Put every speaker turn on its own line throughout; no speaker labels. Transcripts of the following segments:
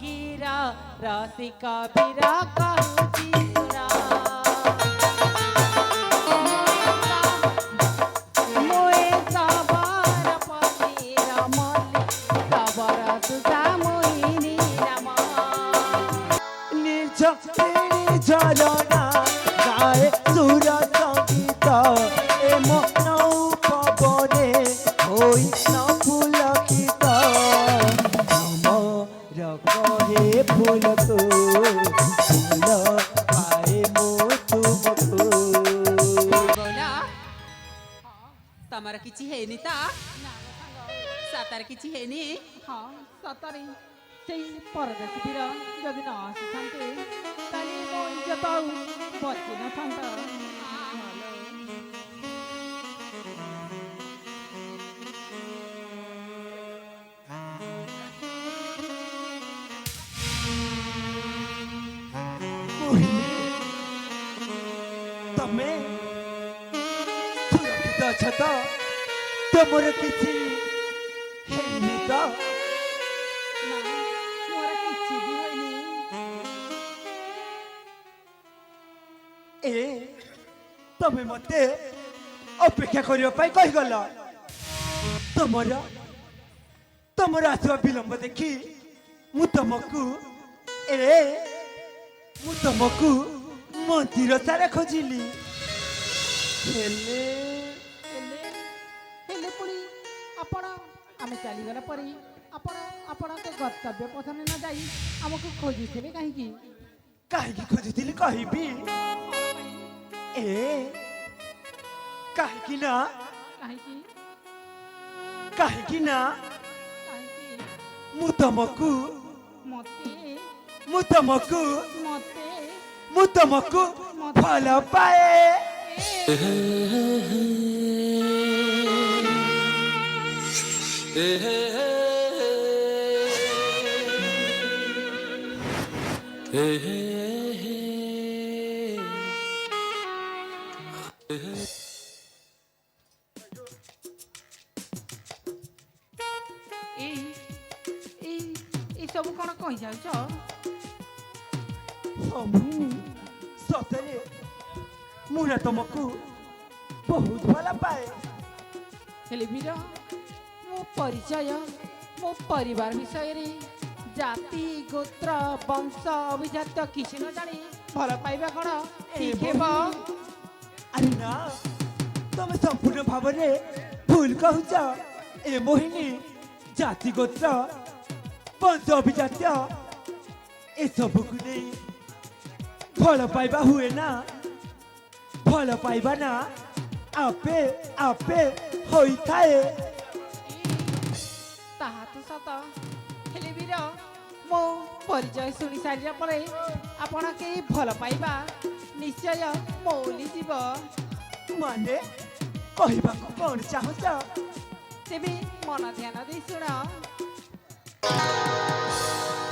मगीरा रसिका बीरा कहूची सुना मोए सबर पतिरा मल्ली सबर तुसा मोहिनी रामा
झरना गाए सुर संगीत ए मन पवने होई न पुलकित हमर कहे फूल को फूल पाए मो तुमको
बोला तमर किछि हेनी ता सातार किछि हेनी
हाँ सतरे ସେଇ ପରଦେଶୀ ବୀର ଯଦି ନ ଆସିଥାନ୍ତେ ତାହେଲେ ମୋ ଇଜ୍ଜତ ଆଉ ବଞ୍ଚି ନଥାନ୍ତା।
ତମେ ସୁରକ୍ଷିତ ଅଛ ତ? ତମର କିଛି ହେଇନି ତ?
ନା ମୋର କିଛି ବି ହୋଇନି।
ଏ ତମେ ମତେ ଅପେକ୍ଷା କରିବା ପାଇଁ କହିଗଲ। ତମର ଆସିବା ବିଳମ୍ବ ଦେଖି ମୁଁ ତମକୁ ମନ୍ଦିର ସାରା ଖୋଜିଲି ହେଲେ
ହେଲେ ପୁଣି ଆପଣ ଆମେ ଚାଲିଗଲା ପରେ ଆପଣ ଆପଣଙ୍କ ଗନ୍ତବ୍ୟ ପଥରେ ନ ଯାଇ ଆମକୁ ଖୋଜିଥିବେ କାହିଁକି?
କାହିଁକି ଖୋଜୁଥିଲି କହିବି। ଏ କାହିଁକି ନା
କାହିଁକି
କାହିଁକି ନା
କାହିଁକି
ମୁଁ ତମକୁ
ମତେ
ଭଲ ପାଏ।
এই ସବୁ କ'ଣ କହିଯାଉଛ?
ସତରେ ମୁଁ ନା ତମକୁ ବହୁତ ଭଲ ପାଏ।
ହେଲେ ବୀର ମୋ ପରିଚୟ ମୋ ପରିବାର ବିଷୟରେ ଜାତି ଗୋତ୍ର ବଂଶ ଅଭିଜାତ କିଛି ନ ଜାଣି ଭଲ ପାଇବା କ'ଣ ଠିକ୍ ହେବ?
ଆରେ ନା ତମେ ସମ୍ପୂର୍ଣ୍ଣ ଭାବରେ ଭୁଲ କହୁଛ। ଏ ମୋହିନୀ ଜାତି ଗୋତ୍ର ବଂଶ ଅଭିଜାତ୍ୟ ଏସବୁକୁ ନେଇ ଭଲ ପାଇବା ହୁଏ ନା। ଭଲ ପାଇବା ନା ଆପେ ଆପେ ହୋଇଥାଏ।
ତାହା ତ ସତ। ହେଲେ ବୀର ମୋ ପରିଚୟ ଶୁଣି ସାରିଲା ପରେ ଆପଣ କେହି ଭଲ ପାଇବା ନିଶ୍ଚୟ ମଉଲି ଯିବ।
ମାନେ କହିବାକୁ କଣ ଚାହୁଁଛ?
ତେବେ ମନ ଧ୍ୟାନ ଦେଇ ଶୁଣ।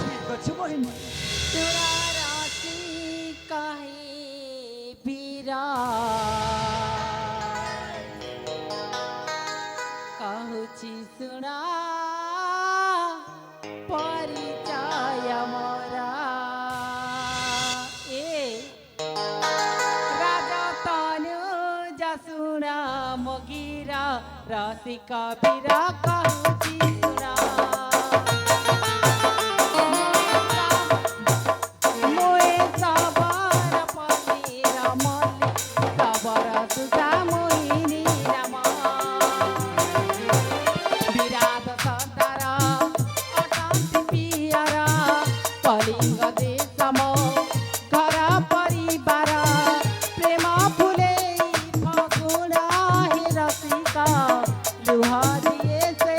ଠିକ ଅଛି ମୋହିନୀ।
सुराराती कहे बीरा कहूची सुना परिचय मोरा ए राजा तनु जसुना मगीरा रसिका बीरा कहूची सुना मोए सबर पतिरा मल्ली सबर तुसा मोहिनी रामा विराट सरदार अटन्ती पियारा कलिङ्ग देशम घर परिवार प्रेम फुले फगुणा हे रसिका लुह दिए से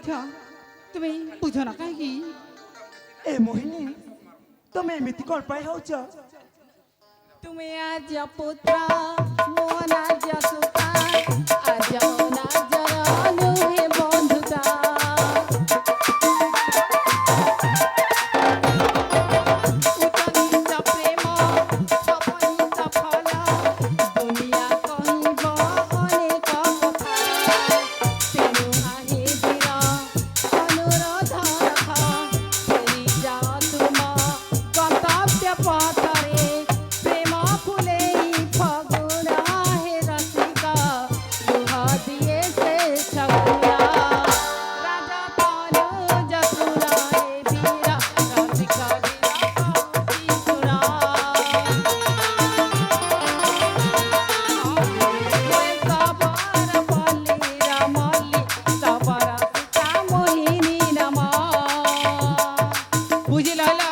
ମଧ୍ୟ ତୁମେ ବୁଝ ନା କାହିଁକି?
ଏ ମୋହିନୀ ତମେ ଏମିତି କ'ଣ ପାଇଁ ହଉଛ?
ତୁମେ ଆଜ ପୁତ୍ର ମୋ ନାଜ ସୁତା ଆଜ ମୋ ନାଜର ନୁହେଁ ବନ୍ଧୁତା ଉଚ୍ଚନୀଚ ପ୍ରେମ ସପନିତ ଫଳ ଦୁନିଆ କହିବ ଅନେକ କଥା ତେଣୁ ଆହେ ବୀର ଅନୁରୋଧ ରଖ ଫେରି ଯାଅ ତୁମ ଗନ୍ତବ୍ୟ ପଥରେ ପ୍ରେମ ଫୁଲେଇ ଫଗୁଣ ହେ ରସିକ ଲୁହ ଦିଏ ସେ ଛଗୁଣ ରାଜା ତନୁଜ ଶୁଣ ହେ ବୀର ରସିକ ବୀର କହୁଛି ଶୁଣ ମୁଁ ସବର ପଲ୍ଲୀର ମଲ୍ଲୀ ସବର ସୀତା ମୋହିନୀ ନମ ବୁଝିଲ ହେଲା?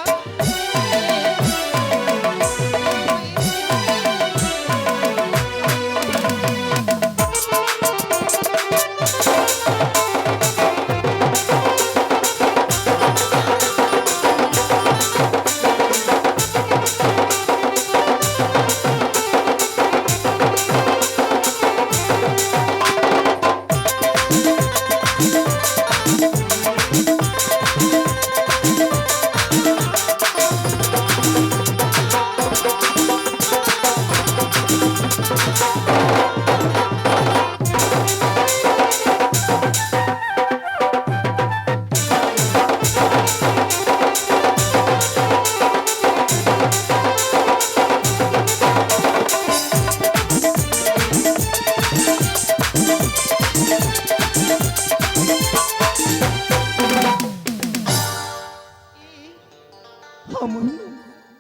ହଁ ମୋହିନୀ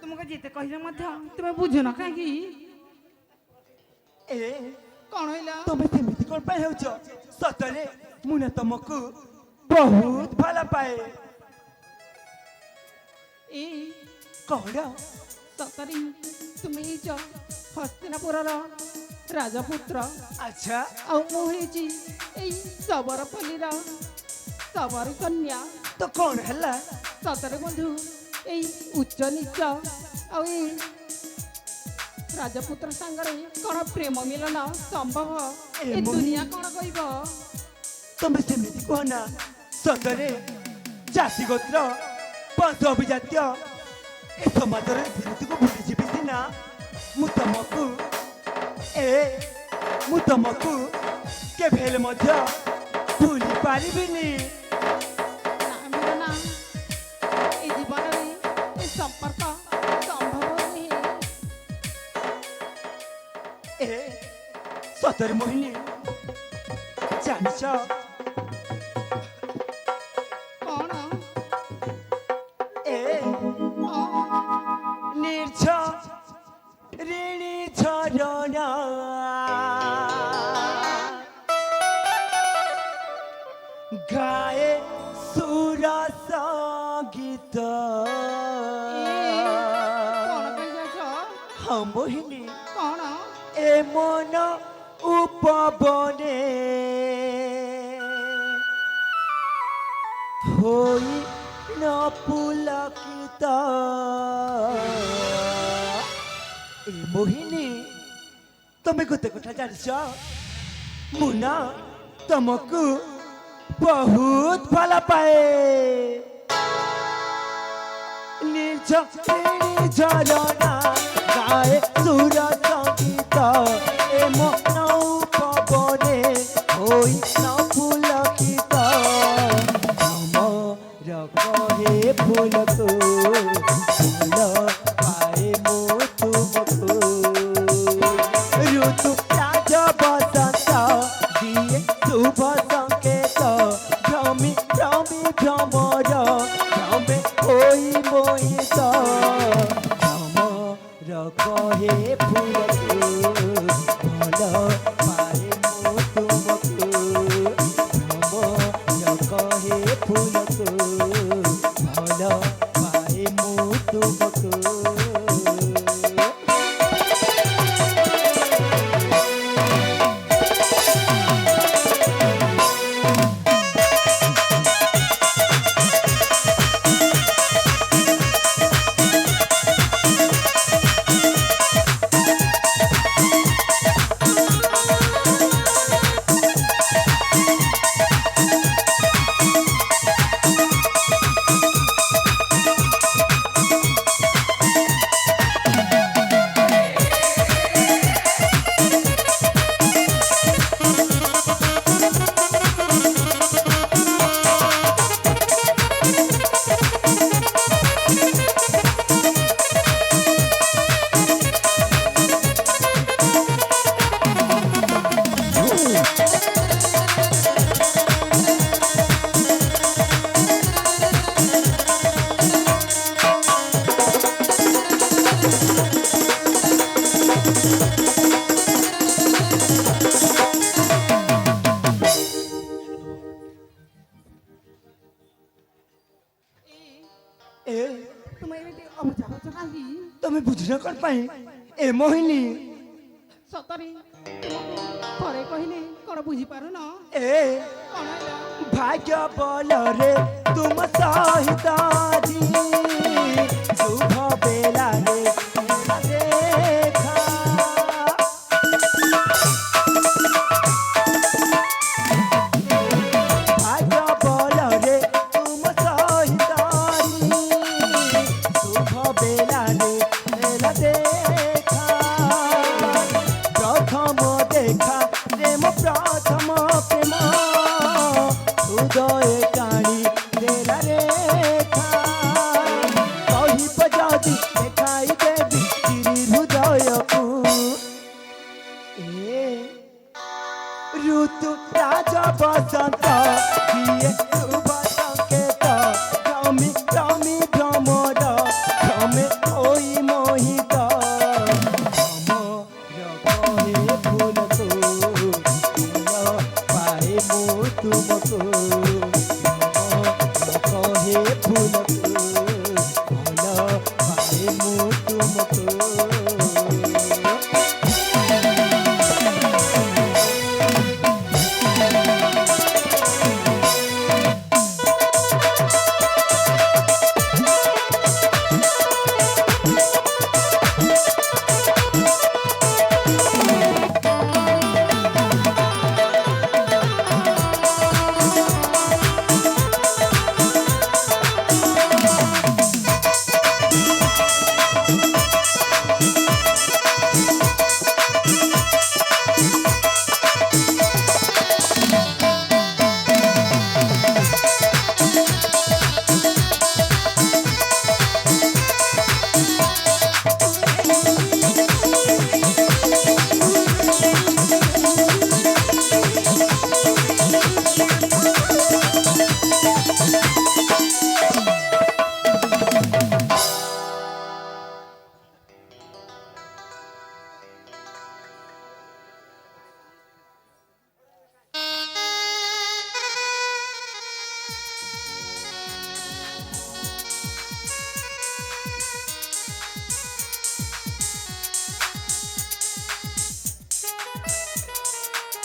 ତୁମକୁ ଯେତେ କହିଲେ ମଧ୍ୟ ତୁମେ ବୁଝ ନା କାହିଁକି?
ଏ
କ'ଣ ହେଲା?
ତମେ ସେମିତି କ'ଣ ପାଇଁ ହେଉଛ? ସତରେ ମୁଁ ନା ତମକୁ ବହୁତ ଭଲ ପାଏ।
ଏଇ
କ'ଣ?
ସତରେ ତୁମେ ହେଇଛ ହସ୍ତିନାପୁରର ରାଜପୁତ୍ର
ଆଚ୍ଛା
ଆଉ ମୁଁ ହେଇଛି ଏଇ ସବରପଲ୍ଲୀର ସବରୀ କନ୍ୟା।
ତ କ'ଣ ହେଲା?
ସତରେ ବନ୍ଧୁ ଏଇ ଉଚ୍ଚ ନିଚ ଆଉ ଏଇ ରାଜପୁତ୍ର ସାଙ୍ଗରେ କ'ଣ ପ୍ରେମ ମିଳନ ସମ୍ଭବ?
ଏ
ଏ
ମୋ-
ଦୁନିଆ କ'ଣ କହିବ?
ତମେ ସେମିତି କୁହ ନା। ସତରେ ଜାତି ଗୋତ୍ର ବଂଶ ଅଭିଜାତ୍ୟ ଏ ସମାଜର ରୀତିନୀତିକୁ ଭୁଲିଯିବି ସିନା ମୁଁ ତମକୁ କେବେ ହେଲେ ମଧ୍ୟ ଭୁଲି ପାରିବିନି।
ନା ମିଳନ ଏ ଜୀବନରେ ଏ ସମ୍ପର୍କ ସମ୍ଭବ ନୁହେଁ।
ଏ ସତରେ ମୋହିନୀ ଜାଣିଛ
କ'ଣ?
ଏ
ଅ,
ନିର୍ଝ ঋଣୀ ଝରଣା ଗାଏ ସୁର ସଙ୍ଗୀତ।
କ'ଣ କହିଯାଉଛ?
ହଁ ମୋହିନୀ
କ'ଣ?
ଏ ମନ ଉପବନେ ହୋଇ ନ ପୁଲକିତ। ଏ ମୋହିନୀ ତମେ ଗୋଟେ କଥା ଜାଣିଛ? ମୁଁ ନା ତମକୁ ବହୁତ ଭଲ ପାଏ। ନିର୍ଝ ଝରଣା ଗାଏ ସୁର ସଙ୍ଗୀତ ଏ ମନ ଉପବନେ ହୋଇ ନ ପୁଲକିତ। ଆମର କହେ ଫୁଲକୁ ଭଲ ପାଏ ମୁଁ ତୁମକୁ। ଋତୁ ରାଜ ବସନ୍ତ ଦିଏ ଶୁଭ ସଂକେତ। ଭ୍ରମି ଭ୍ରମି ଭ୍ରମର ଭ୍ରମେ ହୋଇ ମୋହିତ। ଆମର କହେ ଫୁଲକୁ ଭଲ ପାଏ ମୁଁ ତୁମକୁ। ଆମର କହେ ଫୁଲକୁ ଭଲ ପାଏ ମୁଁ ତୁମକୁ। ଏ
ତୁମେ ଏମିତି ଅବୁଝା ହଉଛ କାହିଁକି?
ତମେ ବୁଝୁନ କ'ଣ ପାଇଁ? ଏ ମୋହିନୀ
ସତରେ ତୁମକୁ ଥରେ କହିଲେ କ'ଣ ବୁଝିପାରୁନ?
ଏ
କ'ଣ ହେଲା?
ଭାଗ୍ୟ ବଳରେ ତୁମ ସହିତ ଆଜି ଶୁଭ ବେଳାରେ ଦେଖା। ଭାଗ୍ୟ ବଳରେ ତୁମ ସହିତ ଆଜି ଶୁଭ ବେଳାରେ ଦେଖା। ପ୍ରଥମ ଦେଖା ପ୍ରେମ ପ୍ରଥମ ପ୍ରେମ ହୃଦୟ ଟାଣି ଦେଲା ରେଖା। କହିବ ଯଦି ଦେଖାଇ ଦେବି ଚିରି ହୃଦୟକୁ। ଏ ଋତୁ ରାଜ ବସନ୍ତ ଦିଏ ଶୁଭ ସଂକେତ। ଭ୍ରମି ଭ୍ରମି ଭ୍ରମର ଭ୍ରମେ ହୋଇ ମୋହିତ। କହେ ଫୁଲକୁ ଫୁଲ ପାଏ ମୁଁ ତୁମକୁ। କହେ ଫୁଲକୁ ଫୁଲ ପାଏ ମୁଁ ତୁମକୁ।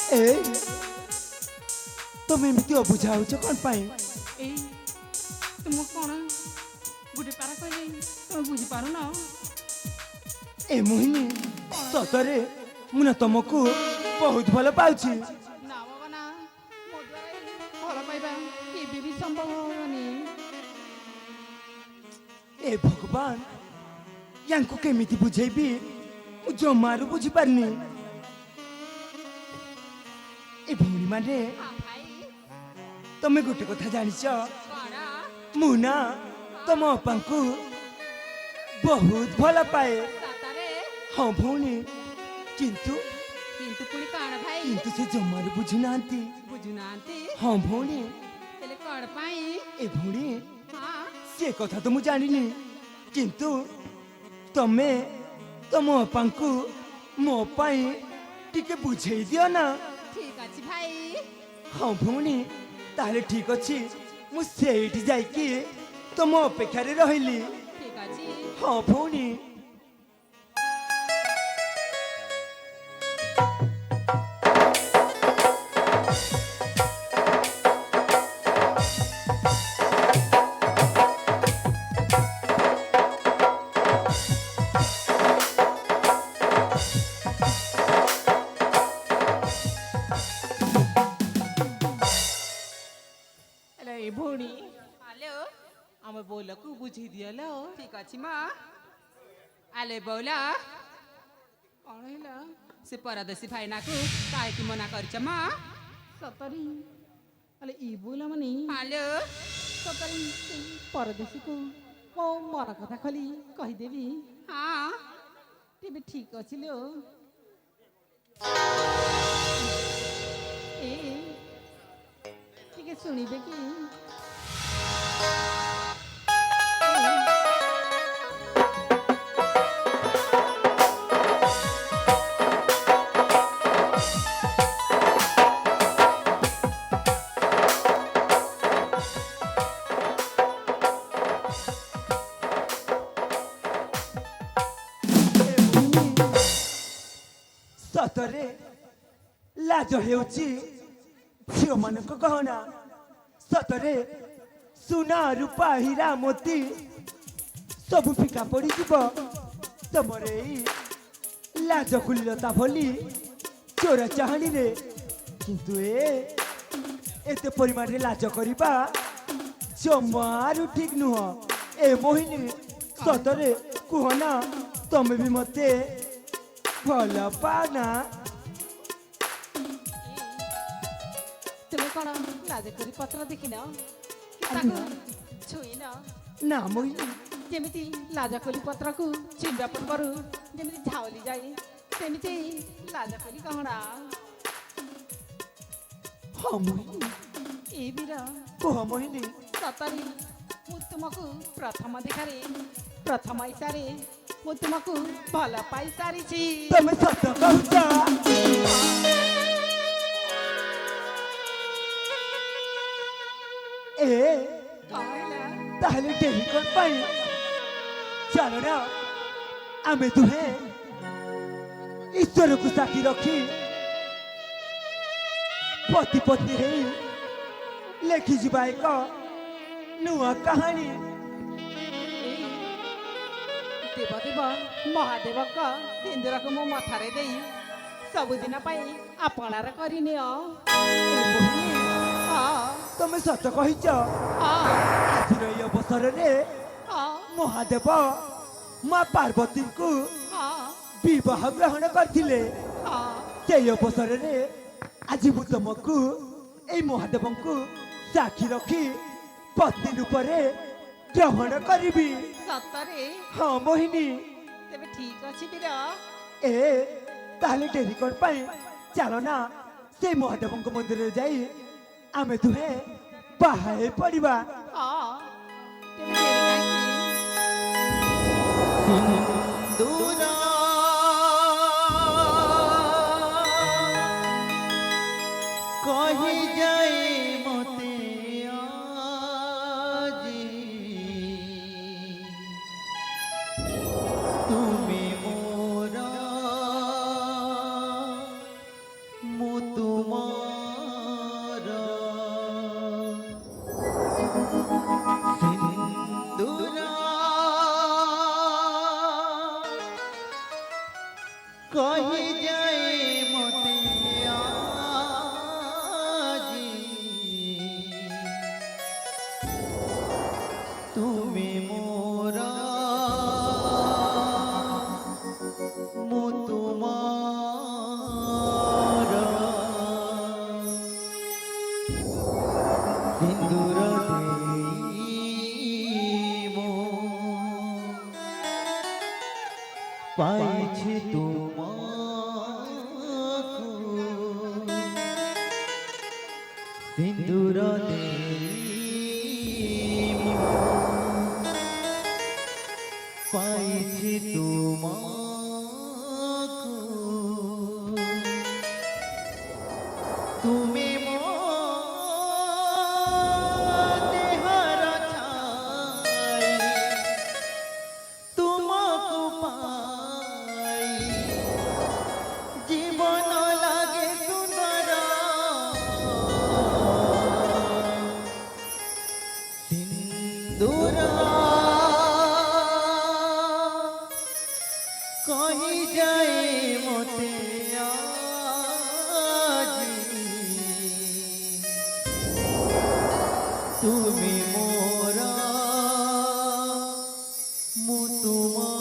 ଏ ତମେ ଏମିତି ଅବୁଝା ହଉଛ କ'ଣ ପାଇଁ?
ଏଇ ତୁମକୁ କ'ଣ ଗୋଟେ ପାରା କହିଲେ ତୁମେ ବୁଝିପାରୁନ?
ଏ ମୋହିନୀ ସତରେ ମୁଁ ନା ତମକୁ ବହୁତ ଭଲ ପାଉଛି।
ନା ବାବା ନା, ମୋ ଦ୍ୱାରା ଏଇ ଭଲ ପାଇବା କେବେ ବି ସମ୍ଭବ ହବନି।
ଏ ଭଗବାନ ୟାଙ୍କୁ କେମିତି ବୁଝେଇବି ମୁଁ ଜମାରୁ ବୁଝିପାରିନି। ଏ ଭଉଣୀ ମାନେ
ହଁ ଭାଇ
ତମେ ଗୋଟେ କଥା ଜାଣିଛ?
କ'ଣ?
ମୁଁ ନା ତମ ଅପାଙ୍କୁ ବହୁତ ଭଲ ପାଏ।
ସତରେ?
ହଁ ଭଉଣୀ, କିନ୍ତୁ
କିନ୍ତୁ ପୁଣି କ'ଣ ଭାଇ?
କିନ୍ତୁ ସେ ଜମାରୁ ବୁଝୁନାହାନ୍ତି।
ବୁଝୁନାହାନ୍ତି?
ହଁ ଭଉଣୀ,
ହେଲେ କ'ଣ ପାଇଁ?
ଏ ଭଉଣୀ
ହଁ
ସେ କଥା ତ ମୁଁ ଜାଣିନି, କିନ୍ତୁ ତମେ ତମ ଅପାଙ୍କୁ ମୋ ପାଇଁ ଟିକେ ବୁଝେଇ ଦିଅ ନା।
ଠିକ ଅଛି ଭାଇ।
ହଁ ଭଉଣୀ, ତାହେଲେ ଠିକ ଅଛି, ମୁଁ ସେଇଠି ଯାଇକି ତମ ଅପେକ୍ଷାରେ ରହିଲି।
ଠିକ ଅଛି।
ହଁ ଭଉଣୀ।
ହେଲେ ଏ ଭଉଣୀ
ହ୍ୟାଲୋ,
ଆମ ବୋଉలకు ବୁଝେଇ ଦିଅଲ।
ଠିକ ଅଛି ମା। ଆଲେ ବଉଲା,
କ'ଣ ହେଲା?
ସେ ପରଦେଶୀ ଭାଇନାକୁ କାହିଁକି ମନା କରିଛ ମା?
ସତରେ ହେଲେ ଇ ବୋଇଲା ମାନେ
ହ୍ୟାଲୋ,
ସତରେ ସେଇ ପରଦେଶୀକୁ ମୋ ମନ କଥା ଖୋଲି କହିଦେବି।
ହଁ
ତେବେ ଠିକ ଅଛି ଲୋ। ଏ ଟିକେ ଶୁଣିବେ କି?
ସତରେ ଲାଜ ହେଉଛି ଝିଅମାନଙ୍କ ଗହଣା। ସତରେ ସୁନା ରୂପା ହୀରା ମୋତି ସବୁ ଫିକା ପଡ଼ିଯିବ ତମର ଏଇ ଲାଜ କୁଲୀନତା ଭଳି ଚୋର ଚାହାଣୀରେ। କିନ୍ତୁ ଏତେ ପରିମାଣରେ ଲାଜ କରିବା ଜମାରୁ ଠିକ ନୁହଁ। ଏ ମୋହିନୀ ସତରେ କୁହ ନା, ତମେ ବି ମତେ ଭଲ ପାଅ ନା?
ତୁମେ କ'ଣ ଲାଜ କରି ପତ୍ର ଦେଖିନ? ତାକୁ ଛୁଇଁନ?
ନା ମୋହିନୀ,
ଯେମିତି ଲାଜକଲି ପତ୍ରକୁ ଛୁଇଁବା ପୂର୍ବରୁ ଯେମିତି ଝାଉଲି ଯାଏ, ସେମିତି ଲାଜକଲି ଗହଣା।
ହଁ ମୋହିନୀ,
ଏ ବୀର
କୁହ ମୋହିନୀ।
ସତରେ ମୁଁ ତୁମକୁ ପ୍ରଥମ ଦେଖାରେ, ପ୍ରଥମ ଇଶାରେ ମୁଁ ତୁମକୁ ଭଲ ପାଇ ସାରିଛି।
ତମେ ସତ କହୁଛ?
କ'ଣ ହେଲା?
ତାହେଲେ ଡେରି କ'ଣ ପାଇଁ? ଚାଲ ନା ଆମେ ଦୁହେଁ ଈଶ୍ୱରକୁ ସାକ୍ଷୀ ରଖି ପତି ପତ୍ନୀ ହେଇ ଲେଖିଯିବା ଏକ ନୂଆ କାହାଣୀ।
ଦେବଦେବ ମହାଦେବଙ୍କ ସିନ୍ଦୁରକୁ ମୋ ମଥାରେ ଦେଇ ସବୁଦିନ ପାଇଁ ଆପଣାର କରିନିଅ। ହଁ
ତମେ ସତ କହିଛ।
ହଁ
ଆଜିର ଏହି ଅବସରରେ
ହଁ
ମହାଦେବ ମା ପାର୍ବତୀଙ୍କୁ
ହଁ
ବିବାହ ଗ୍ରହଣ କରିଥିଲେ।
ହଁ।
ସେଇ ଅବସରରେ ଆଜି ମୁଁ ତମକୁ ଏଇ ମହାଦେବଙ୍କୁ ସାକ୍ଷୀ ରଖି ପତ୍ନୀ ରୂପରେ ଗ୍ରହଣ କରିବି।
ସତରେ?
ହଁ ମୋହିନୀ।
ତେବେ ଠିକ ଅଛି ବୀର।
ତାହେଲେ ଡେରି କ'ଣ ପାଇଁ? ଚାଲ ନା ସେଇ ମହାଦେବଙ୍କ ମନ୍ଦିରରେ ଯାଇ ଆମେ ଦୁହେଁ ବାହା ହେଇ ପଡ଼ିବା।
ହଁ ତେବେ ଡେରି କାହିଁକି?
ସିନ୍ଦୁର କହିଯାଏ ମତେ ଆଜି, ତୁମେ ମୋର ମୁଁ ତୁମର। ସିନ୍ଦୁର କହିଯାଏ ମତେ ଆଜି, ତୁମେ ମୋର ମୁଁ ତୁମର। ସିନ୍ଦୁର ଦେଇ ମୁଁ পাইছি তোমাকু, সিন্দুর দেই মো পাইছি তোমাকু, তুমি মো দেহর ছাই, তুমকু পাই জীবন লাগে সুন্দর। সিন্দুর কহি যায় মতে আজি, তুমি মোর ମୁଁ ତୁମର।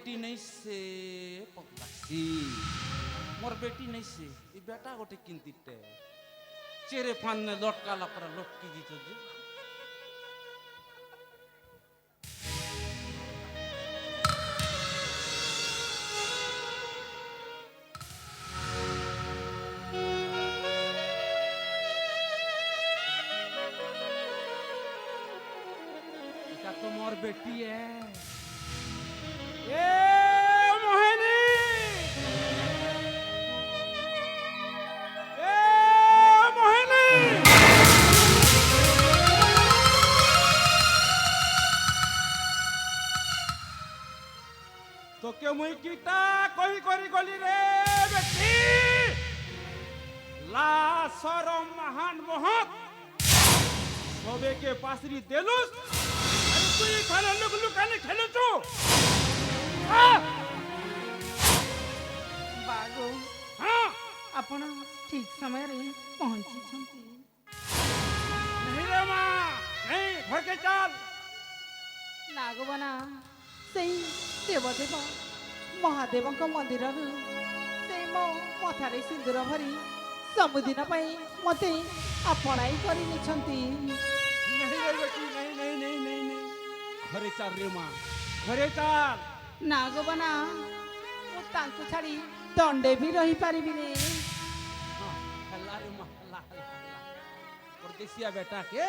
बेटी नहीं से पकलासी मोर बेटी नहीं से ये बेटा गोटे किंतिटे चेरे फान ने लटकाला पर लटकी दी तो तो मोर बेटी है ए मोहिनी ए मोहिनी तो के मुई कीटा कही करी गली रे बेटी ला सरम महान मोहक सबे के पासरी देलुस তুই এখানে লুকানি খেলুছু
ବାଗୁ
হ্যাঁ
ଆପଣ ଠିକ ସମୟରେ ପହଞ୍ଚିଛନ୍ତି।
नहीं रे माँ नहीं घर के चल
ନାଗବନା ସେଇ ଦେବଦେବ ମହାଦେବଙ୍କ ମନ୍ଦିରରୁ ସେଇ ମୋ ମଥାରେ ସିନ୍ଦୁର ଭରି ସବୁଦିନ ପାଇଁ ମୋତେ ଆପଣାଇ କରି ନେଇଛନ୍ତି।
नहीं रे बेटी नहीं नहीं नहीं नहीं नहीं घरे चल रे माँ घरे चल
ନାଗବନା ମୁଁ ତାଙ୍କୁ ଛାଡ଼ି ଦଣ୍ଡେ ବି ରହିପାରିବିନି।
हाँ हल्ला रे माँ हल्ला हल्ला हल्ला परदेसिया बेटा के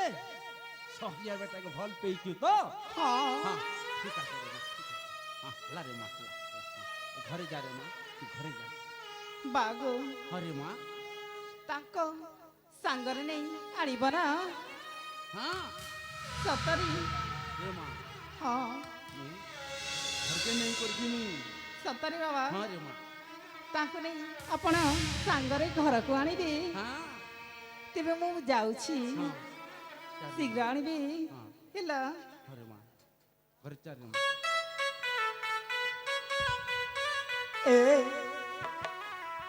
सहरिया बेटा के भल पे क्यों तो
ହଁ
हाँ ठीक है रे माँ ठीक है हाँ हल्ला रे माँ हल्ला हाँ, घरे जा रे माँ तू घरे जा
ବାଗୁ
हरे माँ
ତାଙ୍କ ସାଙ୍ଗରେ ନେଇ ଆଣିବ ନା
हाँ
ସତରେ?
रे माँ
ହଁ
नहीं घर के नहीं करती नहीं
ସତରେ ବାବା
हाँ रे माँ
ତାଙ୍କୁ ନେଇ ଆପଣ ସାଙ୍ଗରେ ଘରକୁ ଆଣିବେ।
हाँ
ତେବେ ମୁଁ ଯାଉଛି
हाँ चल रे
ଶୀଘ୍ର ଆଣିବି
हाँ
ହେଲା।
अरे माँ घर चल रे माँ
ଏ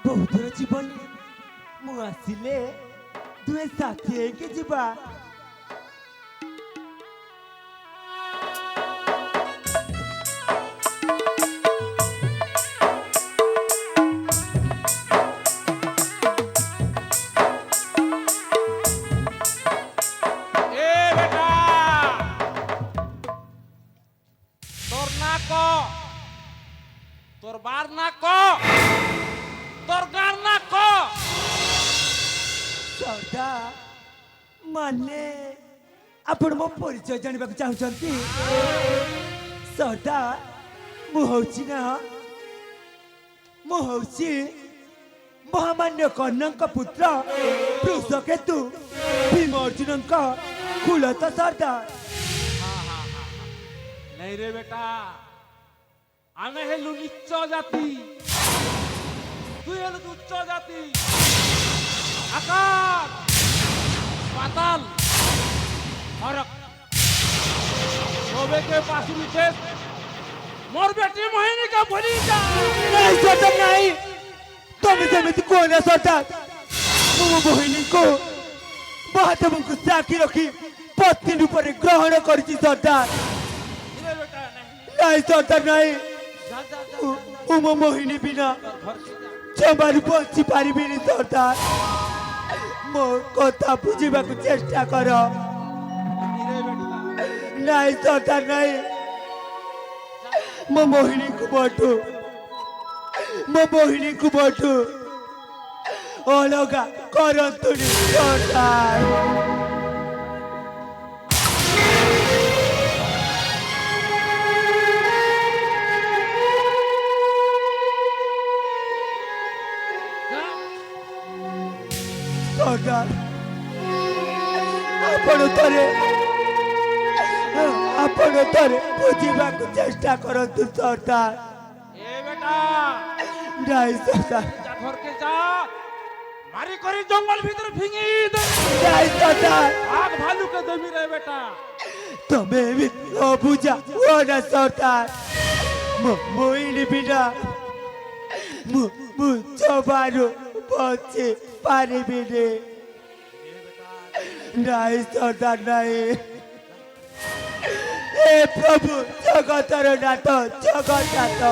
ବହୁତର ଜୀବନ ମୁଁ ଆସିଲେ ଦୁହେଁ ସାଥି ହେଇକି ଯିବା।
ए बेटा तोर ना को तोर बार ना को तोर गार ना को
ସଦା ମାନେ ଆପଣ ମୋ ପରିଚୟ ଜାଣିବାକୁ ଚାହୁଁଛନ୍ତି? ସଦା ମୁଁ ହଉଛି ନା ମୁଁ ହଉଛି ମହାମାନ୍ୟ କର୍ଣ୍ଣଙ୍କ ପୁତ୍ର ବୃଷକେତୁ ଭୀମ ଅର୍ଜୁନଙ୍କ କୁଳତ ସର୍ଦ୍ଦାର।
नहीं रे बेटा आमे हेलु निच्च जाति तू हेलु उच्च जाति आकाश पाताल फरक सोबे के पास नीचे मोर बेटी मोहिनी का बोली जा
ନାଇଁ ସର୍ଦ୍ଦାର ନାଇଁ, ତମେ ଯେମିତି କୁହନା ସର୍ଦ୍ଦାର। ମୁଁ ମୋ ବହିନୀଙ୍କୁ ମହାଦେବଙ୍କୁ ସାକ୍ଷୀ ରଖି ପତ୍ନୀ ରୂପରେ ଗ୍ରହଣ କରିଛି ସର୍ଦ୍ଦାର।
रे बेटा नहीं
ନାଇଁ ସର୍ଦ୍ଦାର ନାଇଁ,
जा जा जा
ମୁଁ ମୋ ମୋହିନୀ ବିନା
घर से जा
ଜମାରୁ ବଞ୍ଚି ପାରିବିନି ସର୍ଦ୍ଦାର। ମୋ କଥା ବୁଝିବାକୁ ଚେଷ୍ଟା କର।
रे बेटा
ନାଇଁ ସର୍ଦ୍ଦାର ନାଇଁ, ମୋ ମୋହିନୀକୁ ମୋଠୁ ଅଲଗା କରନ୍ତୁନି ସର୍ଦ୍ଦାର। ସର୍ଦ୍ଦାର ଆପଣ ଥରେ ବୁଝିବାକୁ ଚେଷ୍ଟା କରନ୍ତୁ ସର୍ଦ୍ଦାର।
ए बेटा
ନାଇଁ ସର୍ଦ୍ଦାର,
जा घर के जा मारी करी जंगल भीतर फिंगी दे
ନାଇଁ ସର୍ଦ୍ଦାର,
आग भालू के दमी रे बेटा
ତମେ ଏମିତି ଅବୁଝା ହୁଅ ନା ସର୍ଦ୍ଦାର। ମୋ ମୋହିନୀ ବିନା ମୁଁ ଜମାରୁ ବଞ୍ଚି ପାରିବିନି। ନାଇଁ ସର୍ଦ୍ଦାର ନାଇଁ, हे प्रभु जगतर नाथ जगन्नाथ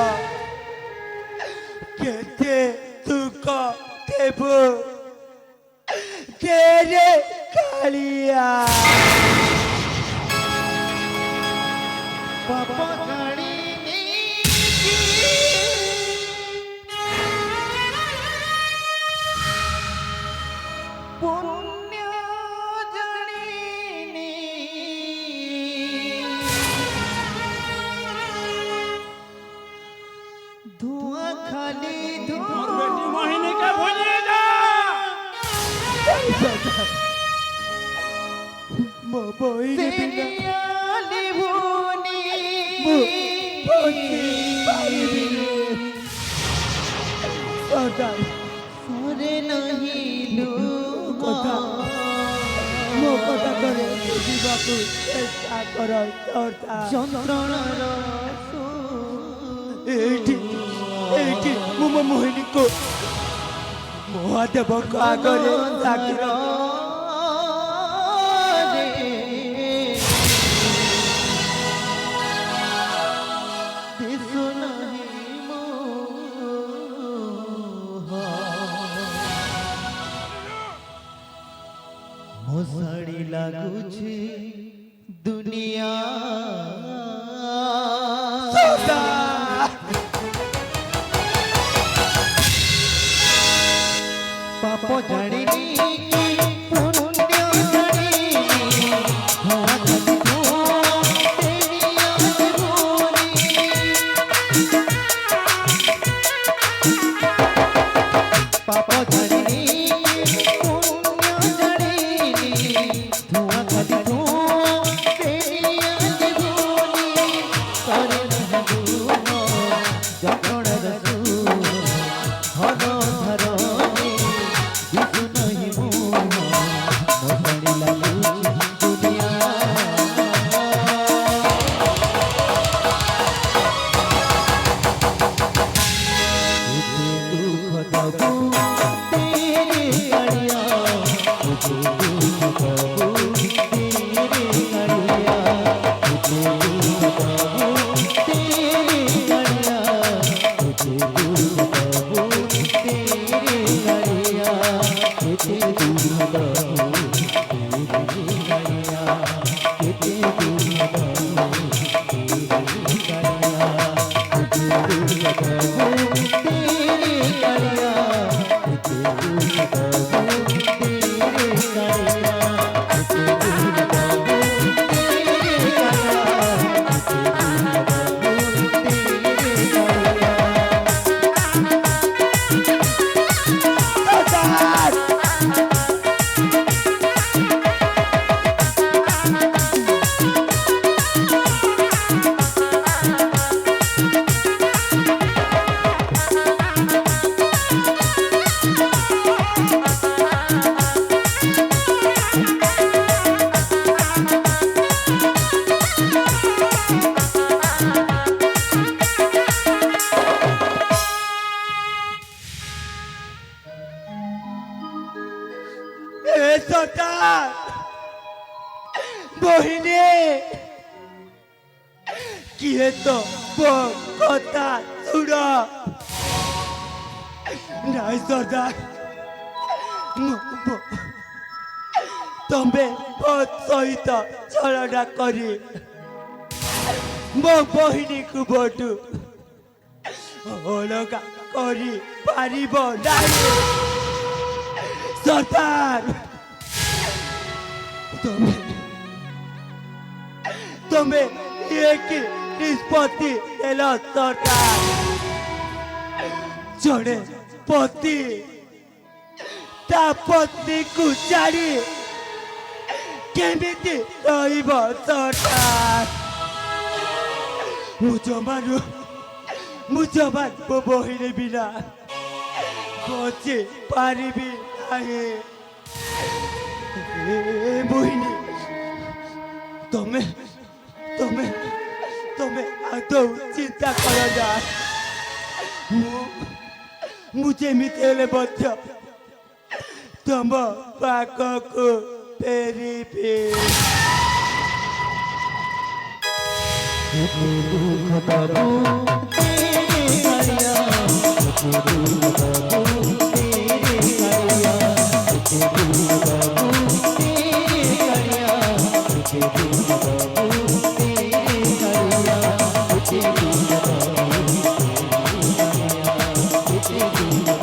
केते दुख देबु केरे कालिया
पाप जानी पुण्य जानी धुआं खाली
मोर
धुआं
बेटी मोहिनी के भूलिए जा
मो बहिनी बिना
तेरियाली भूनी
मो बहिनी पाइबिनी सरदार
सरे नहीं
কথা ମୋ କଥା କରେ ଯିବାକୁ ଚେଷ୍ଟା କର ସରଦାର
ଯନ୍ତ୍ରଣାର
ଏଇଠି ଏଇଠି ମୁଁ ମୋ ମୋହିନୀକୁ ମହାଦେବଙ୍କ ଆଗରେ ସାକ୍ଷୀ ରଖ
मोसाड़ी लागू छे दुनिया
ସରଦାର
पाप जानिनी पुण्य जानिनी धुआं खाली धुआं तेरियाली भूनी पाप जानिनी पुण्य जानिनी धुआं खाली धुआं तेरियाली भूनी करे नहीं धुआं जगणर हर धरनी दिसु नहीं मोह मोसाड़ी लागू दुनिया दुख दबू तेरे कड़िया मुझे दुख दबू तेरे कड़िया मुझे दुख दबू तेरे कड़िया मुझे दुख दबू तेरे कड़िया मुझे दुख दबू तेरे कड़िया मुझे दुख दबू तेरे कड़िया मुझे दुख दबू तेरे कड़िया मुझे दुख दबू तेरे कड़िया मुझे दुख दबू तेरे कड़िया
सरदार मोहिनी किए तो वो কথা শুন নাই सरदार ତମେ ମୋ ସହିତ ଛଳନା କରି ମୋ ବହିନୀକୁ ମୋଠୁ ଅଲଗା କରି ପାରିବ ନାହିଁ सरदार तुम्हें एक निष्पत्ति देला सरदार जड़े पति ता पत्नी को छाड़ी केमिति रहिब सरदार मुझमान मो बहिनी बिना बची पारिबी नाही मोहिनी तुम्हें तुम्हें तुम्हें आदौ चिंता कर ना मुझे मितेले बच्च तुम पाक को फेरी
मुझे दुख बाबू तेरे कालिया मुझे दुख बाबू तेरे कालिया मुझे दुख बाबू तेरे कालिया मुझे दुख बाबू तेरे कालिया मुझे दुख बाबू तेरे कालिया मुझे दुख